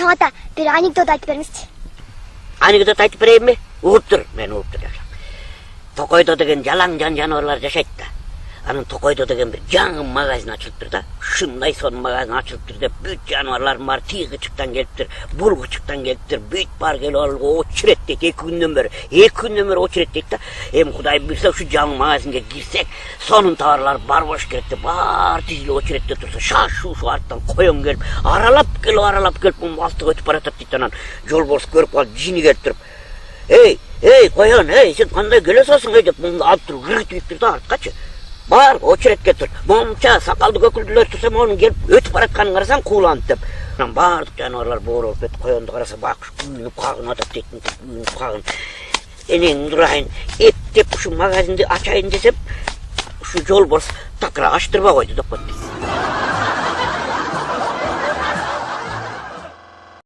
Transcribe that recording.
Чоңа да bir анекдот айтып беріңізші. Anekdot айтып берейін бе? Уғып тұр, мен уғып тұр. Тоқойдо деген жалаң жан жануарлар жашайды да. Анын Тоқойдо деген bir жаңы магазин açılıp тұр да. Шындай сон магазин açılıp тұр деп, бүт жануарлар бар, тиғычықтан келіптір, бургычықтан келіптір, бүт бар келіп алуға очерет дейді, 2 күннен бері очерет дейді да. Құдай білсе, şu жаңы магазинге кирсек, сонун товарлар бар бош керек деп, бар тизиле очеретте тұрса, шу арттан қойым келіп, аралап келіп, бұл астық өтіп баратат дейді, анан жолборс көріп қалып, жини келіп тұрып, ей, қоян, сен қандай келесасың деп, мұнды алып тұрып, жүргітіп тұрды артқачы. Бар, очеретке тұр. Момча, сақалды көкілділер тұрса, оның келіп, өтіп баратқанын қарасаң, қуыланды деп. Бардық жануарлар борылып, қоянды қараса, бақыш күйініп қағын атап дейтін, күйініп қағын. Енең дұрайын, ептеп şu магазинді ашайын десеп, şu жолборс тақыра аштырба қойды деп қойды.